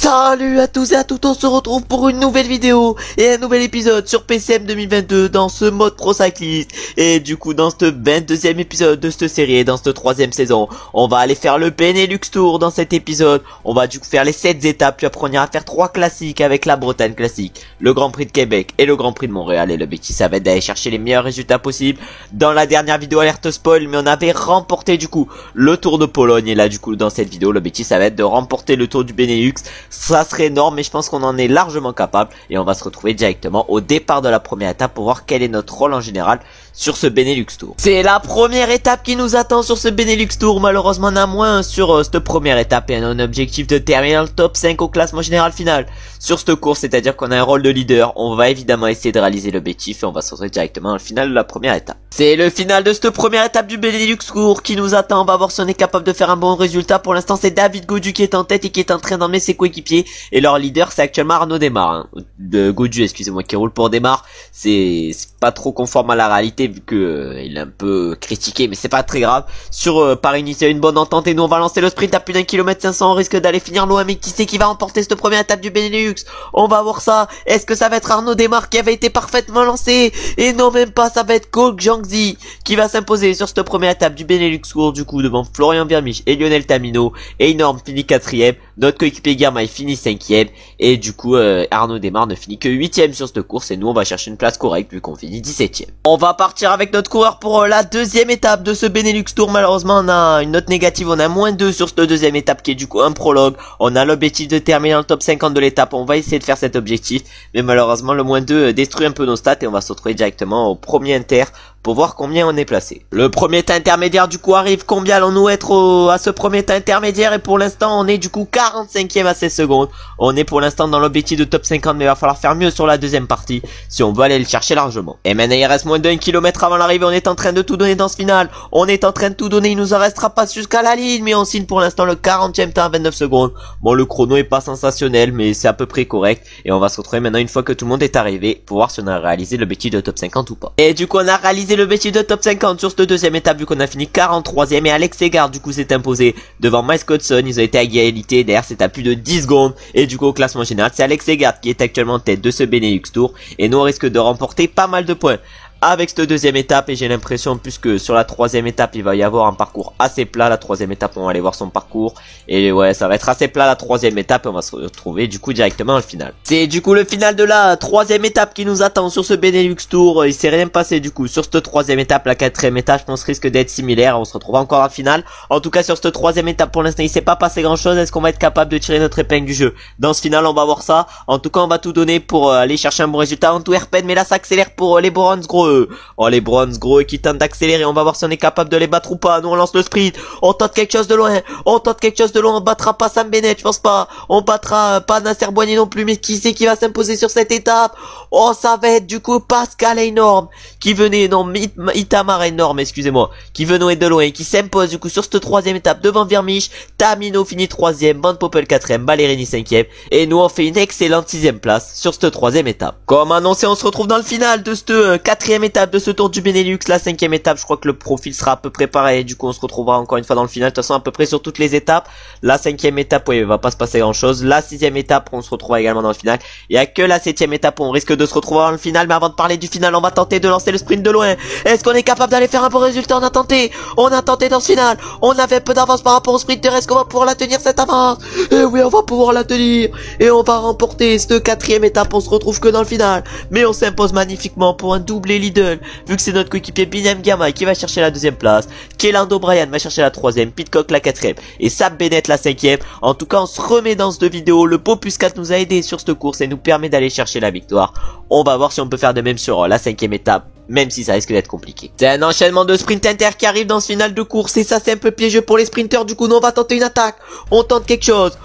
Salut à tous et à toutes, on se retrouve pour une nouvelle vidéo et un nouvel épisode sur PCM 2022 dans ce mode Pro Cyclist. Et du coup dans ce 22e épisode de cette série et dans cette 3e saison, on va aller faire le Benelux Tour dans cet épisode. On va du coup faire les 7 étapes, puis après on ira faire 3 classiques avec la Bretagne classique, le Grand Prix de Québec et le Grand Prix de Montréal. Et l'objectif ça va être d'aller chercher les meilleurs résultats possibles. Dans la dernière vidéo alerte spoil, mais on avait remporté du coup le Tour de Pologne. Et là du coup dans cette vidéo l'objectif ça va être de remporter le Tour du Benelux. Ça serait énorme, mais je pense qu'on en est largement capable. Et on va se retrouver directement au départ de la première étape pour voir quel est notre rôle en général sur ce Benelux Tour. C'est la première étape qui nous attend sur ce Benelux Tour. Malheureusement on a moins sur cette première étape et on a un objectif de terminer dans le top 5 au classement général final sur cette course, c'est-à-dire qu'on a un rôle de leader. On va évidemment essayer de réaliser l'objectif et on va se retrouver directement dans le final de la première étape. C'est le final de cette première étape du Benelux Tour qui nous attend. On va voir si on est capable de faire un bon résultat. Pour l'instant c'est David Gaudu qui est en tête et qui est en train d'emmener ses coéquipiers. Et leur leader c'est actuellement Arnaud Démarre, de Gaudu, excusez-moi, qui roule pour Démarre. C'est pas trop conforme à la réalité vu que il est un peu critiqué, mais c'est pas très grave. Sur Paris-Nice il y a une bonne entente et nous on va lancer le sprint à plus d'1 km 500. On risque d'aller finir loin, mais qui c'est qui va remporter cette première étape du Benelux? On va voir ça. Est-ce que ça va être Arnaud Démarre qui avait été parfaitement lancé? Et non, même pas, ça va être Cole Jiangxi qui va s'imposer sur cette première étape du Benelux Tour, du coup devant Florian Vermich et Lionel Tamino. Et Enorme finit 4ème, notre coéquipier Guermail finit 5ème, et du coup Arnaud Démarre ne finit que 8ème sur cette course, et nous on va chercher une place correcte vu qu'on finit 17ème. On va partir avec notre coureur pour la deuxième étape de ce Benelux Tour. Malheureusement on a une note négative, on a -2 sur cette deuxième étape qui est du coup un prologue. On a l'objectif de terminer dans le top 50 de l'étape, on va essayer de faire cet objectif, mais malheureusement le -2 détruit un peu nos stats et on va se retrouver directement au premier inter pour voir combien on est placé. Le premier temps intermédiaire du coup arrive. Combien allons-nous être à ce premier temps intermédiaire? Et pour l'instant on est du coup 45ème à 16 secondes. On est pour l'instant dans l'objectif de top 50, mais il va falloir faire mieux sur la deuxième partie si on veut aller le chercher largement. Et maintenant il reste moins d'1 km avant l'arrivée. On est en train de tout donner dans ce final. On est en train de tout donner, il nous en restera pas jusqu'à la ligne, mais on signe pour l'instant le 40ème temps à 29 secondes. Bon, le chrono est pas sensationnel, mais c'est à peu près correct. Et on va se retrouver maintenant une fois que tout le monde est arrivé pour voir si on a réalisé l'objectif de top 50 ou pas. Et du coup on a réalisé l'objectif de top 50 sur cette deuxième étape vu qu'on a fini 43ème, et Alex Segard du coup s'est imposé devant Miles Codson. Ils ont été à égalité, derrière c'est à plus de 10 secondes, et du coup au classement général c'est Alex Segard qui est actuellement en tête de ce Benelux Tour, et nous on risque de remporter pas mal de points avec cette deuxième étape. Et j'ai l'impression, puisque sur la troisième étape il va y avoir un parcours assez plat, la troisième étape on va aller voir son parcours, et ouais ça va être assez plat la troisième étape, et on va se retrouver du coup directement au final. C'est du coup le final de la troisième étape qui nous attend sur ce Benelux Tour. Il s'est rien passé du coup sur cette troisième étape. La quatrième étape je pense risque d'être similaire, on se retrouve encore dans le final. En tout cas sur cette troisième étape pour l'instant il s'est pas passé grand chose. Est-ce qu'on va être capable de tirer notre épingle du jeu dans ce final? On va voir ça. En tout cas on va tout donner pour aller chercher un bon résultat. Antwerpen, mais là ça accélère pour les Bronze Gros. Oh les Bronze Gros qui tentent d'accélérer, on va voir si on est capable de les battre ou pas. Nous on lance le sprint, on tente quelque chose de loin, on battra pas Sam Bennett, je pense pas, on battra pas Nasser Boigny non plus, mais qui c'est qui va s'imposer sur cette étape? Oh ça va être du coup Pascal Enorme qui venait, non Itamar Enorme excusez-moi, qui venait de loin et qui s'impose du coup sur cette troisième étape devant Vermich. Tamino finit 3ème, Van Poppel 4ème, Ballerini 5ème, et nous on fait une excellente 6ème place sur cette troisième étape. Comme annoncé on se retrouve dans le final de cette quatrième étape de ce Tour du Benelux. La 5ème étape je crois que le profil sera à peu près pareil, du coup on se retrouvera encore une fois dans le final, de toute façon à peu près sur toutes les étapes. La 5ème étape oui il va pas se passer grand chose. La 6ème étape on se retrouvera également dans le final. Il y a que la 7ème étape où on risque de se retrouver dans le final, mais avant de parler du final on va tenter de lancer le sprint de loin. Est-ce qu'on est capable d'aller faire un bon résultat? On a tenté dans ce final, on avait peu d'avance par rapport au sprinter. Est-ce qu'on va pouvoir la tenir cette avance? Et oui on va pouvoir la tenir, et on va remporter cette quatrième étape. On se retrouve que dans le final, mais on s'impose magnifiquement pour un doublé leader, vu que c'est notre coéquipier Binem Guermail qui va chercher la deuxième place, Kelando Bryan va chercher la 3ème, Pitcock la 4ème et Sam Bennett la 5ème. En tout cas on se remet dans cette vidéo. Le Popus 4 nous a aidé sur cette course et nous permet d'aller chercher la victoire. On va voir si on peut faire de même sur la 5ème étape, même si ça risque d'être compliqué. C'est un enchaînement de sprint inter qui arrive dans ce final de course, et ça c'est un peu piégeux pour les sprinters. Du coup nous on va tenter une attaque, on tente quelque chose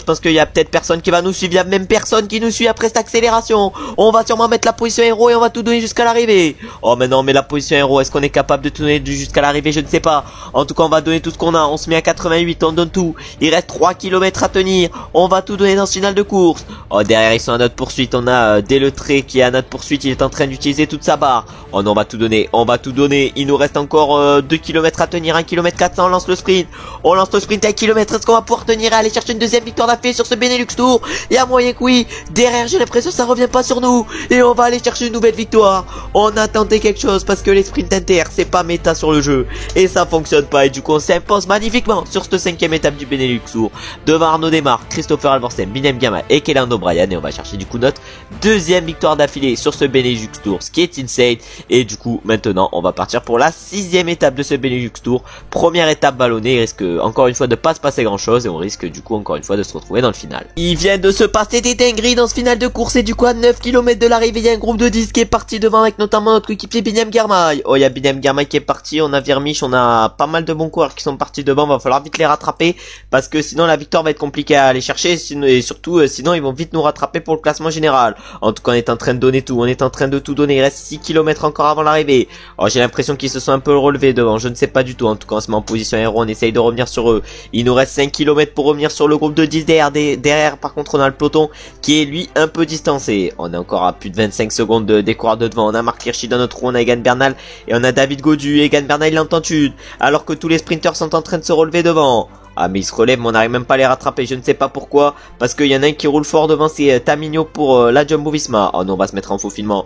parce qu'il y a peut-être personne qui va nous suivre. Il y a même personne qui nous suit après cette accélération. On va sûrement mettre la position héros et on va tout donner jusqu'à l'arrivée. Oh mais non, mais la position héros, est-ce qu'on est capable de tout donner jusqu'à l'arrivée? Je ne sais pas. En tout cas on va donner tout ce qu'on a. On se met à 88, on donne tout. Il reste 3 km à tenir, on va tout donner dans ce final de course. Oh derrière ils sont à notre poursuite, on a Deletré qui est à notre poursuite. Il est en train d'utiliser toute sa barre. départ. Oh non, on va tout donner, on va tout donner. Il nous reste encore 2 km à tenir, 1 km 400, on lance le sprint. On lance le sprint à 1 km, est-ce qu'on va pouvoir tenir et aller chercher une deuxième victoire d'affilée sur ce Benelux Tour? Il y a moyen que oui. Derrière, j'ai l'impression que ça revient pas sur nous. Et on va aller chercher une nouvelle victoire. On a tenté quelque chose parce que les sprints inter, c'est pas méta sur le jeu. Et ça fonctionne pas. Et du coup, on s'impose magnifiquement sur cette 5ème étape du Benelux Tour. Devant Arnaud Desmar, Christopher Alvorsen, Binem Girmay et Kellan O'Brien. Et on va chercher du coup notre deuxième victoire d'affilée sur ce Benelux Tour, ce qui est insane. Et du coup, maintenant, on va partir pour la 6ème étape de ce Benelux Tour. Première étape ballonnée, il risque encore une fois de pas se passer grand chose et on risque du coup encore une fois de se retrouver dans le final. Il vient de se passer des dingueries dans ce final de course et du coup à 9 km de l'arrivée, il y a un groupe de 10 qui est parti devant avec notamment notre équipier Binem Girmay. Oh, il y a Binem Girmay qui est parti, on a Virmich, on a pas mal de bons coureurs qui sont partis devant, va falloir vite les rattraper parce que sinon la victoire va être compliquée à aller chercher et surtout sinon ils vont vite nous rattraper pour le classement général. En tout cas, on est en train de donner tout, on est en train de tout donner, il reste 6 km encore avant l'arrivée. Oh, j'ai l'impression qu'ils se sont un peu relevés devant, je ne sais pas du tout. En tout cas, on se met en position aéro, on essaye de revenir sur eux. Il nous reste 5 km pour revenir sur le groupe de 10 derrière. Par contre, on a le peloton qui est lui un peu distancé. On est encore à plus de 25 secondes des coureurs de devant. On a Marc Hirschi dans notre roue, on a Egan Bernal et on a David Gaudu. Egan Bernal, il est en tentude alors que tous les sprinters sont en train de se relever devant. Ah, mais ils se relèvent, mais on n'arrive même pas à les rattraper, je ne sais pas pourquoi, parce qu'il y en a un qui roule fort devant, c'est Tamino pour la Jumbo-Visma. Oh non, on va se mettre en faufilement,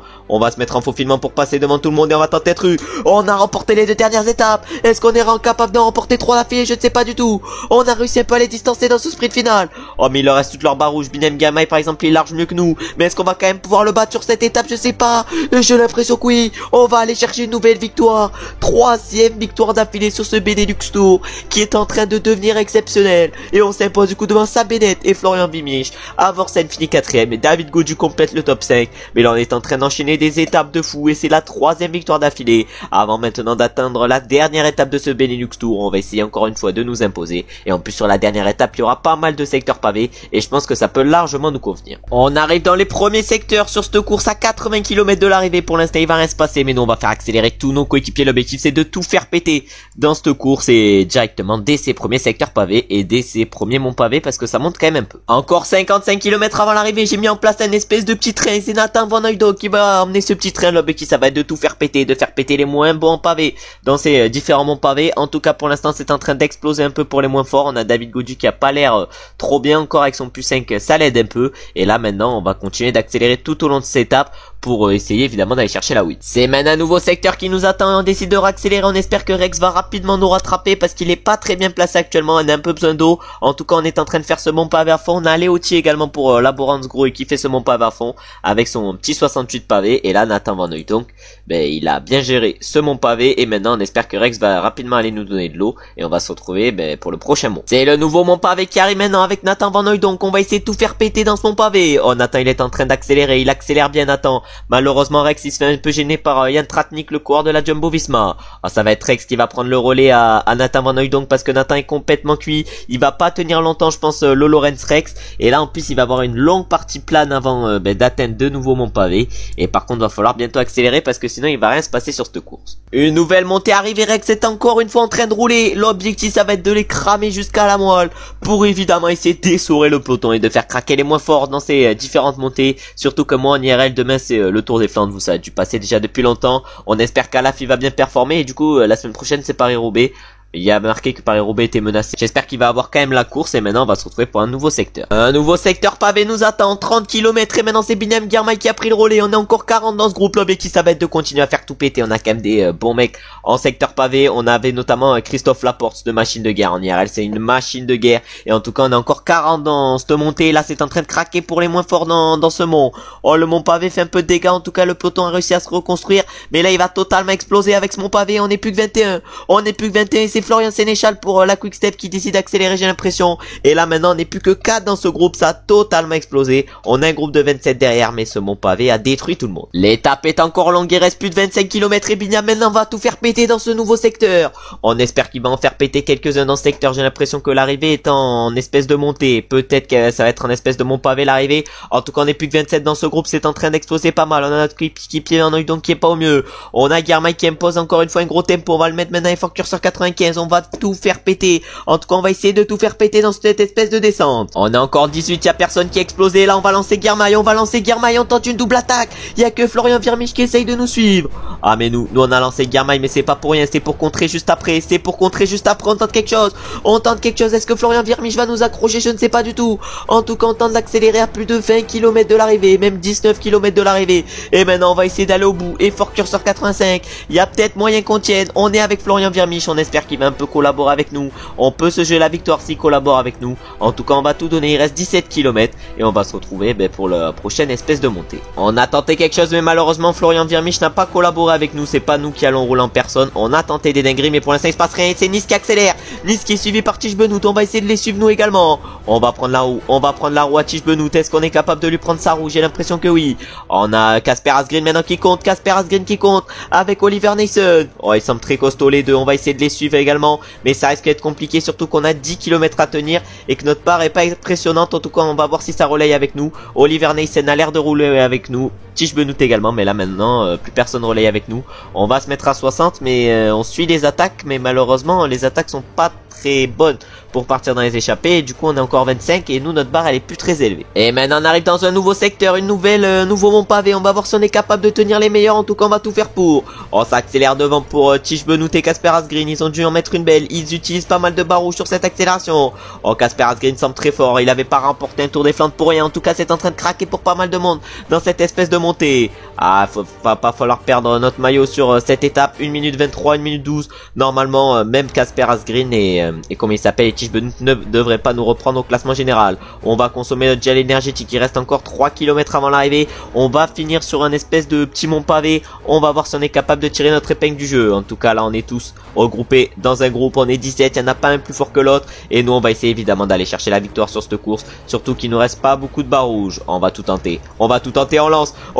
pour passer devant tout le monde et on va tenter d'être eu. Oh, on a remporté les 2 dernières étapes. Est-ce qu'on est capable d'en remporter 3 d'affilée? Je ne sais pas du tout. On a réussi un peu à les distancer dans ce sprint final. Oh, mais il leur reste toute leur barre rouge. Binem Girmay par exemple, il est large mieux que nous, mais est-ce qu'on va quand même pouvoir le battre sur cette étape? Je sais pas, j'ai l'impression que oui. On va aller chercher une nouvelle victoire, 3ème victoire d'affilée sur ce Benelux Tour qui est en train de devenir exceptionnel. Et on s'impose du coup devant Sam Bennett et Florian Virmich. Alvorsen finit 4ème et David Gaudu complète le top 5. Mais là on est en train d'enchaîner des étapes de fou et c'est la 3ème victoire d'affilée avant maintenant d'atteindre la dernière étape de ce Benelux Tour. On va essayer encore une fois de nous imposer et en plus sur la dernière étape il y aura pas mal de secteurs pavés et je pense que ça peut largement nous convenir. On arrive dans les premiers secteurs sur cette course à 80 km de l'arrivée. Pour l'instant il va rien se passer mais nous on va faire accélérer tous nos coéquipiers. L'objectif c'est de tout faire péter dans cette course et directement dès ces premiers secteurs pavés et dès ces premiers monts pavés parce que ça monte quand même un peu. Encore 55 km avant l'arrivée, j'ai mis en place un espèce de petit train. C'est Nathan Van Hooydonck qui va emmener ce petit train. L'objectif ça va être de tout faire péter, de faire péter les moins bons pavés dans ces différents monts pavés. En tout cas pour l'instant c'est en train d'exploser un peu pour les moins forts. On a David Gaudu qui a pas l'air trop bien encore avec son Q5, ça l'aide un peu. Et là maintenant on va continuer d'accélérer tout au long de cette étape pour essayer évidemment d'aller chercher la win. C'est maintenant un nouveau secteur qui nous attend, on décide de raccélérer, on espère que Rex va rapidement nous rattraper parce qu'il est pas très bien placé actuellement, on a un peu besoin d'eau. En tout cas on est en train de faire ce mont pavé à fond, on a Leotti également pour Laborance Gros qui fait ce mont pavé à fond avec son petit 68 pavé et là Nathan Van Hooydonck, il a bien géré ce mont pavé et maintenant on espère que Rex va rapidement aller nous donner de l'eau et on va se retrouver pour le prochain mont. C'est le nouveau mont pavé qui arrive maintenant avec Nathan Van Hooydonck, on va essayer de tout faire péter dans ce mont pavé. Oh Nathan il est en train d'accélérer, il accélère bien Nathan. Malheureusement Rex il se fait un peu gêné par Jan Tratnik, le coureur de la Jumbo-Visma. Oh, ça va être Rex qui va prendre le relais à Nathan Van Hooydonck parce que Nathan est complètement cuit, il va pas tenir longtemps je pense le Lorenz Rex et là en plus il va avoir une longue partie plane avant d'atteindre de nouveau mon pavé et par contre il va falloir bientôt accélérer parce que sinon il va rien se passer sur cette course. Une nouvelle montée arrive et Rex est encore une fois en train de rouler. L'objectif ça va être de les cramer jusqu'à la moelle pour évidemment essayer d'essorer le peloton et de faire craquer les moins forts dans ces différentes montées, surtout que moi en IRL demain c'est le Tour des Flandres, vous ça a dû passer déjà depuis longtemps. On espère qu'Alaf il va bien performer et du coup la semaine prochaine c'est Paris-Roubaix. Il y a marqué que Paris-Roubaix était menacé. J'espère qu'il va avoir quand même la course et maintenant on va se retrouver pour un nouveau secteur. Un nouveau secteur pavé nous attend, 30 km et maintenant c'est Binem Girmay qui a pris le relais. On est encore 40 dans ce groupe, l'objectif ça va être de continuer à faire tout péter. On a quand même des bons mecs en secteur pavé. On avait notamment Christophe Laporte de Machine de Guerre en IRL, c'est une machine de guerre. Et en tout cas on a encore 40 dans cette montée. Là c'est en train de craquer pour les moins forts dans ce mont. Oh le mont pavé fait un peu de dégâts, en tout cas le peloton a réussi à se reconstruire. Mais là il va totalement exploser avec ce mont pavé, on n'est plus que 21. On n'est plus que 21 et c'est Florian Sénéchal pour la Quick Step qui décide d'accélérer j'ai l'impression. Et là maintenant on n'est plus que 4 dans ce groupe, ça a totalement explosé. On a un groupe de 27 derrière mais ce mont pavé a détruit tout le monde. L'étape est encore longue, il reste plus de 25 km et Binem maintenant va tout faire péter dans ce nouveau secteur. On espère qu'il va en faire péter quelques-uns dans ce secteur, j'ai l'impression que l'arrivée est en espèce de montée. Peut-être que ça va être en espèce de mont pavé l'arrivée. En tout cas on n'est plus que 27 dans ce groupe, c'est en train d'exploser pas mal. On a notre équipier Van Hooydonck qui est pas au mieux. On a Girmay qui impose encore une fois un gros tempo, on va le mettre maintenant effort sur 95. 95, on va tout faire péter. En tout cas, on va essayer de tout faire péter dans cette espèce de descente. On est encore 18, y a personne qui a explosé. Là, on va lancer Guermail, on tente une double attaque. Y a que Florian Virmich qui essaye de nous suivre. Ah, mais nous on a lancé Guermail, mais c'est pas pour rien, c'est pour contrer juste après. On tente quelque chose. Est-ce que Florian Virmich va nous accrocher? Je ne sais pas du tout. En tout cas, on tente d'accélérer à plus de 20 km de l'arrivée, même 19 km de l'arrivée. Et maintenant, on va essayer d'aller au bout. Effort curseur 85. Il y a peut-être moyen qu'on tienne. On est avec Florian Virmich. On espère qu'il va un peu collaborer avec nous. On peut se jouer la victoire s'il collabore avec nous. En tout cas, on va tout donner. Il reste 17 km. Et on va se retrouver pour la prochaine espèce de montée. On a tenté quelque chose, mais malheureusement, Florian Virmich n'a pas collaboré avec nous. C'est pas nous qui allons rouler en personne. On a tenté des dingueries, mais pour l'instant, il se passe rien. C'est Nice qui accélère. Nice qui est suivi par Tish Benoît. On va essayer de les suivre nous également. On va prendre la roue à Tish Benoît. Est-ce qu'on est capable de lui prendre sa roue? J'ai l'impression que oui. On a Casper Asgreen maintenant qui compte. Avec Oliver Nason. Oh, ils semblent très costauds les deux. On va essayer de les suivre également. Mais ça risque d'être compliqué, surtout qu'on a 10 km à tenir et que notre part est pas impressionnante. En tout cas, on va voir si ça relaye avec nous. Oliver Nason a l'air de rouler avec nous. Tish Benoît également, mais là maintenant plus personne relaye avec nous. On va se mettre à 60, mais on suit les attaques, mais malheureusement les attaques sont pas très bonnes pour partir dans les échappées, et du coup on est encore 25 et nous notre barre elle est plus très élevée. Et maintenant on arrive dans un nouveau secteur, nouveau mont pavé. On va voir si on est capable de tenir les meilleurs. En tout cas on va tout faire pour. On s'accélère devant pour Tish Benoît et Casper Asgreen. Ils ont dû en mettre une belle. Ils utilisent pas mal de barres rouges sur cette accélération. Oh, Casper Asgreen semble très fort. Il avait pas remporté un Tour des Flandres pour rien. En tout cas c'est en train de craquer pour pas mal de monde dans cette espèce de montée. Ah, va pas falloir perdre notre maillot sur cette étape. 1 minute 23, 1 minute 12. Normalement même Casper Asgreen et comment il s'appelle, et Tish Benoît ne devrait pas nous reprendre au classement général. On va consommer notre gel énergétique. Il reste encore 3 km avant l'arrivée. On va finir sur un espèce de petit mont pavé. On va voir si on est capable de tirer notre épingle du jeu. En tout cas là on est tous regroupés dans un groupe. On est 17, il n'y en a pas un plus fort que l'autre. Et nous on va essayer évidemment d'aller chercher la victoire sur cette course. Surtout qu'il ne nous reste pas beaucoup de barres rouges. On va tout tenter. On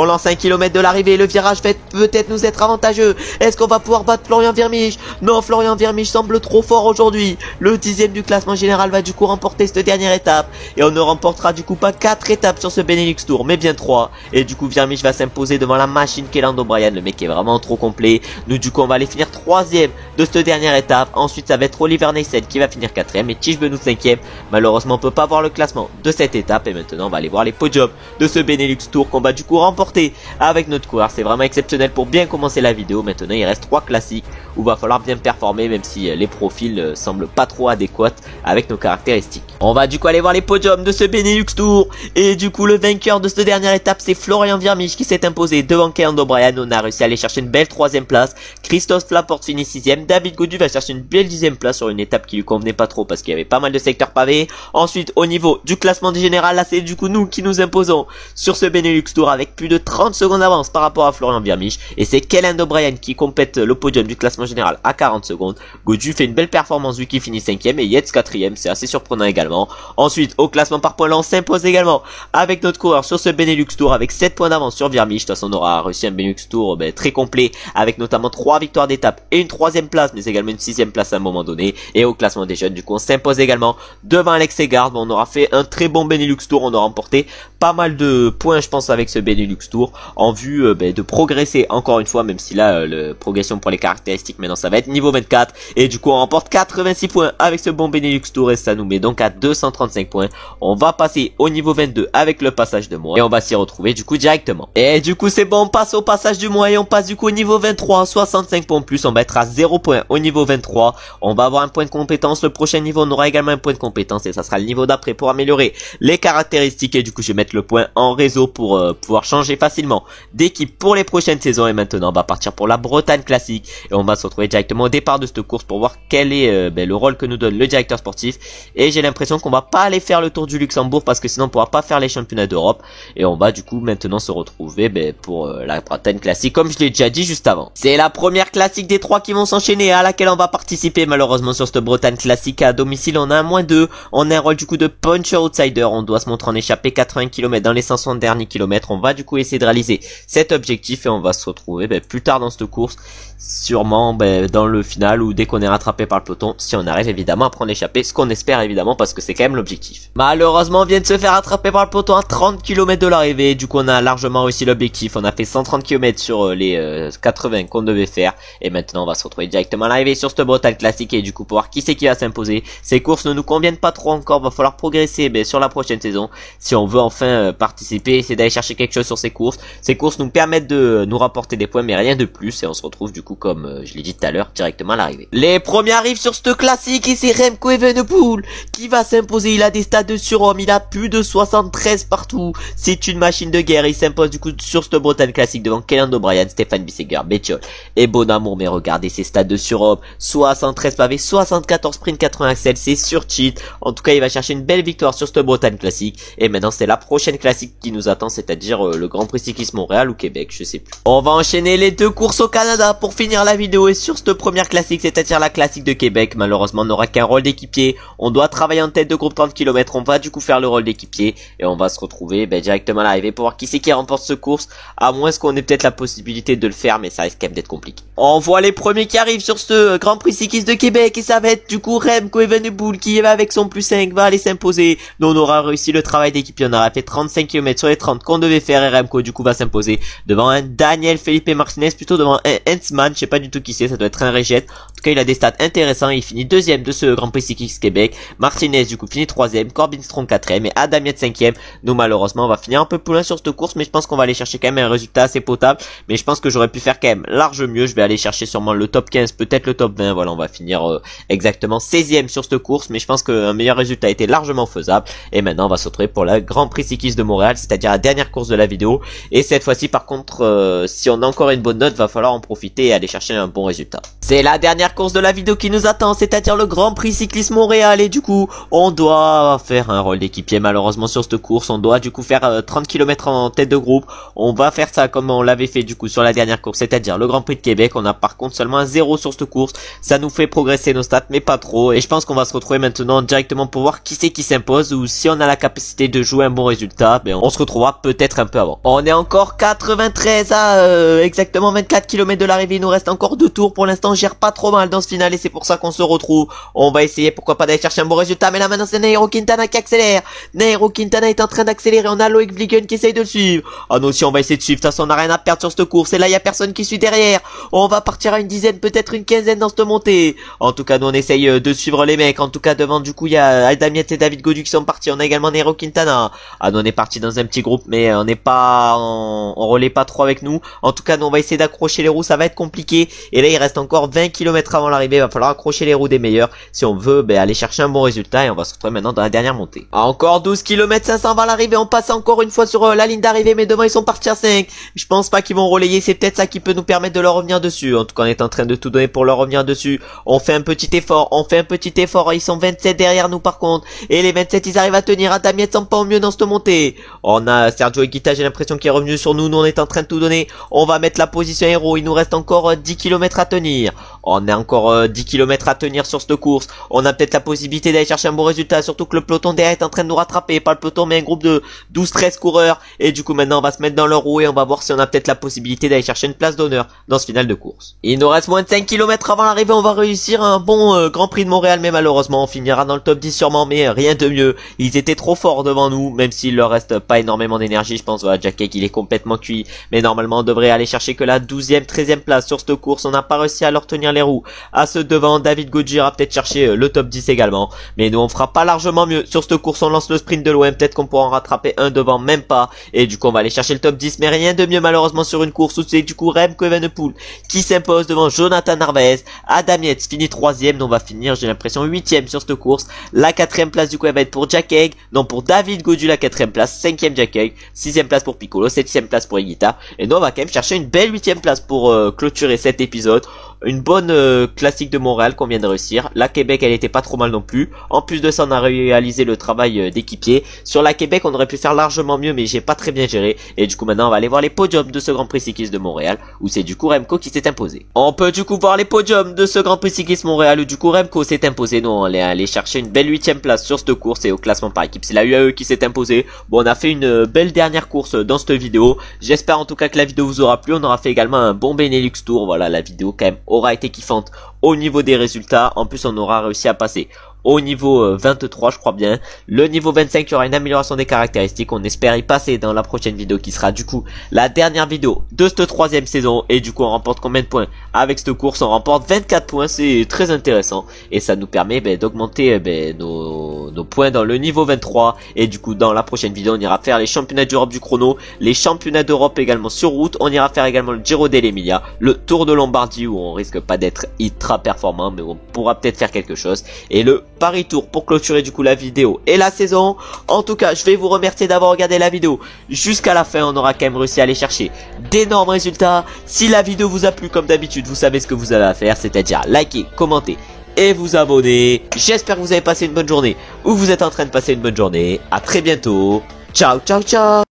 lance 1 km de l'arrivée. Le virage va peut-être nous être avantageux. Est-ce qu'on va pouvoir battre Florian Virmich? Non, Florian Virmich semble trop fort aujourd'hui. Le 10e du classement général va du coup remporter cette dernière étape. Et on ne remportera du coup pas 4 étapes sur ce Benelux Tour, mais bien 3. Et du coup Virmich va s'imposer devant la machine qu'est Lando Bryan. Le mec est vraiment trop complet. Nous du coup on va aller finir 3e de cette dernière étape. Ensuite ça va être Oliver Nason qui va finir 4e et Tish Benoît 5e. Malheureusement on peut pas voir le classement de cette étape. Et maintenant on va aller voir les podiums de ce Benelux Tour qu'on va du coup remporter avec notre coureur. C'est vraiment exceptionnel pour bien commencer la vidéo. Maintenant il reste 3 classiques où va falloir bien performer, même si les profils semblent pas trop adéquats avec nos caractéristiques. On va du coup aller voir les podiums de ce Benelux Tour. Et du coup le vainqueur de cette dernière étape c'est Florian Virmich qui s'est imposé devant Lando Bryan. On a réussi à aller chercher une belle 3e place. Christophe Laporte finit 6e. David Gaudu va chercher une belle 10e place sur une étape qui lui convenait pas trop parce qu'il y avait pas mal de secteurs pavés. Ensuite au niveau du classement général, là c'est du coup nous qui nous imposons sur ce Benelux Tour avec plus de 30 secondes d'avance par rapport à Florian Virmich. Et c'est Lando Bryan qui complète le podium du classement général à 40 secondes. Gaudu fait une belle performance vu qu'il finit 5e et Yates 4e, c'est assez surprenant également. Ensuite au classement par points là on s'impose également avec notre coureur sur ce Benelux Tour avec 7 points d'avance sur Virmich. De toute façon on aura réussi un Benelux Tour très complet avec notamment 3 victoires d'étape et une 3e place, mais également une 6e place à un moment donné. Et au classement des jeunes du coup on s'impose également devant Alex Segard. On aura fait un très bon Benelux Tour, on aura remporté pas mal de points je pense avec ce Benelux Tour en vue de progresser encore une fois, même si là la progression pour les caractéristiques maintenant ça va être niveau 24. Et du coup on remporte 86 points avec ce bon Benelux Tour et ça nous met donc à 235 points. On va passer au niveau 22 avec le passage de mois et on va s'y retrouver du coup directement. Et du coup c'est bon, on passe au passage du mois et on passe du coup au niveau 23, 65 points en plus. On va être à 0 points au niveau 23. On va avoir un point de compétence. Le prochain niveau on aura également un point de compétence et ça sera le niveau d'après pour améliorer les caractéristiques. Et du coup je vais mettre le point en réseau pour pouvoir changer facilement d'équipe pour les prochaines saisons. Et maintenant on va partir pour la Bretagne classique et on va se retrouver directement au départ de cette course pour voir quel est le rôle que nous donne le directeur sportif. Et j'ai l'impression qu'on va pas aller faire le tour du Luxembourg parce que sinon on pourra pas faire les championnats d'Europe. Et on va du coup maintenant se retrouver pour la Bretagne classique comme je l'ai déjà dit juste avant. C'est la première classique des 3 qui vont s'enchaîner à laquelle on va participer. Malheureusement sur cette Bretagne classique à domicile on a un -2. On a un rôle du coup de puncher outsider. On doit se montrer en échappée 80 km dans les 500 derniers kilomètres. On va du coup essayer de réaliser cet objectif et on va se retrouver plus tard dans cette course, sûrement dans le final ou dès qu'on est rattrapé par le peloton, si on arrive évidemment à prendre l'échappée, ce qu'on espère évidemment parce que c'est quand même l'objectif. Malheureusement on vient de se faire attraper par le peloton à 30 km de l'arrivée, du coup on a largement réussi l'objectif, on a fait 130 km sur les 80 qu'on devait faire et maintenant on va se retrouver directement à l'arrivée sur cette Bretagne classique et du coup pour voir qui c'est qui va s'imposer. Ces courses ne nous conviennent pas trop encore, va falloir progresser sur la prochaine saison si on veut enfin participer, essayer d'aller chercher quelque chose sur ces courses. Ces courses nous permettent de nous rapporter des points mais rien de plus et on se retrouve du coup comme je l'ai dit tout à l'heure directement à l'arrivée. Les premiers arrivent sur ce classique et c'est Remco Evenepoel qui va s'imposer. Il a des stats de surhomme, il a plus de 73 partout, c'est une machine de guerre. Il s'impose du coup sur cette Bretagne classique devant Kellan O'Brien, Stéphane Bissegger, Bettiol et Bonamour. Mais regardez ses stats de surhomme, 73 pavés, 74 sprint, 80 axel, c'est sur cheat. En tout cas il va chercher une belle victoire sur cette Bretagne classique et maintenant c'est la prochaine classique qui nous attend, c'est-à-dire le Grand Prix cyclisme Montréal ou Québec, je sais plus. On va enchaîner les deux courses au Canada pour finir la vidéo et sur cette première classique, c'est-à-dire la classique de Québec, malheureusement on n'aura qu'un rôle d'équipier. On doit travailler en tête de groupe 30 km, on va du coup faire le rôle d'équipier et on va se retrouver directement à l'arrivée pour voir qui c'est qui remporte ce course, à moins qu'on ait peut-être la possibilité de le faire mais ça risque quand même d'être compliqué. On voit les premiers qui arrivent sur ce Grand Prix cycliste de Québec et ça va être du coup Remco Evenepoel qui va avec son plus 5 va aller s'imposer. Nous on aura réussi le travail d'équipier, on aura fait 35 km sur les 30 qu'on devait faire et Remco du coup va s'imposer devant un Daniel Felipe Martinez, plutôt devant un Hensman, je sais pas du tout qui c'est, ça doit être un Régette. En tout cas il a des stats intéressants, il finit deuxième de ce Grand Prix cycliste Québec. Martinez du coup finit troisième, Corbin Strong quatrième et Adam Yates cinquième. Nous malheureusement on va finir un peu plus loin sur cette course mais je pense qu'on va aller chercher quand même un résultat assez potable, mais je pense que j'aurais pu faire quand même large mieux. Je vais aller chercher sûrement le top 15, peut-être le top 20, voilà on va finir exactement 16ème sur cette course, mais je pense qu'un meilleur résultat était largement faisable et maintenant on va se retrouver pour le Grand Prix cycliste de Montréal, c'est-à-dire la dernière course de la vidéo et cette fois-ci par contre si on a encore une bonne note va falloir en profiter et aller chercher un bon résultat. C'est la dernière course de la vidéo qui nous attend, c'est-à-dire le Grand Prix cycliste Montréal et du coup on doit faire un rôle d'équipier malheureusement sur cette course. On doit du coup faire 30 km en tête de groupe, on va faire ça comme on l'avait fait du coup sur la dernière course, c'est-à-dire le Grand Prix de Québec. On a par contre seulement un 0 sur cette course, ça nous fait progresser nos stats mais pas trop et je pense qu'on va se retrouver maintenant directement pour voir qui c'est qui s'impose ou si on a la capacité de jouer un bon résultat, on se retrouvera peut-être un peu avant. On est encore 93 à exactement 24 km de l'arrivée, il nous reste encore 2 tours pour l'instant, on gère pas trop mal dans ce final et c'est pour ça qu'on se retrouve. On va essayer pourquoi pas d'aller chercher un bon résultat mais là maintenant c'est Nairo Quintana qui accélère. Nairo Quintana est en train d'accélérer, on a Loïc Vliegen qui essaye de le suivre. Ah nous aussi on va essayer de suivre, de toute façon on a rien à perdre sur cette course et là il y a personne qui suit derrière. On va partir à une dizaine, peut-être une quinzaine dans cette montée. En tout cas nous on essaye de suivre les mecs. En tout cas devant du coup il y a Adam Yates et David Gaudu qui sont partis. On a également Nairo Quintana. Ah nous on est parti dans un petit groupe mais on n'est pas on relaie pas trop avec nous. En tout cas nous on va essayer d'accrocher les roues, ça va être compliqué et là il reste encore 20 km avant l'arrivée, il va falloir accrocher les roues des meilleurs si on veut aller chercher un bon résultat et on va se retrouver maintenant dans la dernière montée. Encore 12 km 500 avant l'arrivée, on passe encore une fois sur la ligne d'arrivée mais devant ils sont partis à 5. Je pense pas qu'ils vont relayer, c'est peut-être ça qui peut nous permettre de leur revenir dessus. En tout cas on est en train de tout donner pour leur revenir dessus. On fait un petit effort, ils sont 27 derrière nous par contre et les 27 ils arrivent à tenir. Adam Yates semble pas au mieux dans cette montée. On a Sergio Higuita, j'ai l'impression qu'il est revenu sur nous, on est en train de tout donner. On va mettre la position héros, il nous reste encore 10 km à tenir. On a encore 10 km à tenir sur cette course. On a peut-être la possibilité d'aller chercher un bon résultat, surtout que le peloton derrière est en train de nous rattraper. Pas le peloton mais un groupe de 12-13 coureurs et du coup maintenant on va se mettre dans leur roue et on va voir si on a peut-être la possibilité d'aller chercher une place d'honneur dans ce final de course. Il nous reste moins de 5 km avant l'arrivée, on va réussir un bon Grand Prix de Montréal mais malheureusement on finira dans le top 10 sûrement mais rien de mieux. Ils étaient trop forts devant nous même s'il leur reste pas énormément d'énergie je pense. Voilà, Jack Cake il est complètement cuit mais normalement on devrait aller chercher que la 12e, 13e place sur cette course. On n'a pas réussi à leur tenir les roues. À ce devant, David Gaudu ira peut-être chercher le top 10 également mais nous on fera pas largement mieux sur cette course. On lance le sprint de loin, peut-être qu'on pourra en rattraper un devant, même pas et du coup on va aller chercher le top 10 mais rien de mieux malheureusement sur une course où c'est du coup Remco Evenepoel qui s'impose devant Jonathan Narvaez. Adam Yates finit 3ème, donc on va finir j'ai l'impression 8ème sur cette course. La 4ème place du coup elle va être pour Jack Haig, non pour David Gaudu la 4ème place, 5ème Jack Haig, 6ème place pour Piccolo, 7ème place pour Higuita et nous on va quand même chercher une belle 8ème place pour clôturer cet épisode. une bonne classique de Montréal qu'on vient de réussir. La Québec, elle était pas trop mal non plus. En plus de ça, on a réalisé le travail d'équipier. Sur la Québec, on aurait pu faire largement mieux, mais j'ai pas très bien géré. Et du coup, maintenant, on va aller voir les podiums de ce Grand Prix cycliste de Montréal, où c'est du coup Remco qui s'est imposé. On peut du coup voir les podiums de ce Grand Prix cycliste Montréal, où du coup Remco s'est imposé. Nous, on est allé chercher une belle 8ème place sur cette course et au classement par équipe. C'est la UAE qui s'est imposée. Bon, on a fait une belle dernière course dans cette vidéo. J'espère en tout cas que la vidéo vous aura plu. On aura fait également un bon Benelux Tour. Voilà, la vidéo quand même aura été kiffante au niveau des résultats. En plus, on aura réussi à passer au niveau 23, je crois bien. Le niveau 25, il y aura une amélioration des caractéristiques. On espère y passer dans la prochaine vidéo qui sera du coup la dernière vidéo de cette 3e saison. Et du coup, on remporte combien de points avec cette course? On remporte 24 points, c'est très intéressant. Et ça nous permet d'augmenter nos points dans le niveau 23. Et du coup, dans la prochaine vidéo, on ira faire les championnats d'Europe du chrono, les championnats d'Europe également sur route. On ira faire également le Giro dell'Emilia, le Tour de Lombardie où on risque pas d'être ultra performant, mais on pourra peut-être faire quelque chose. Et le Paris Tour pour clôturer du coup la vidéo et la saison. En tout cas, je vais vous remercier d'avoir regardé la vidéo jusqu'à la fin. On aura quand même réussi à aller chercher d'énormes résultats. Si la vidéo vous a plu, comme d'habitude, vous savez ce que vous avez à faire, c'est-à-dire liker, commenter et vous abonner. J'espère que vous avez passé une bonne journée ou vous êtes en train de passer une bonne journée. À très bientôt. Ciao, ciao, ciao.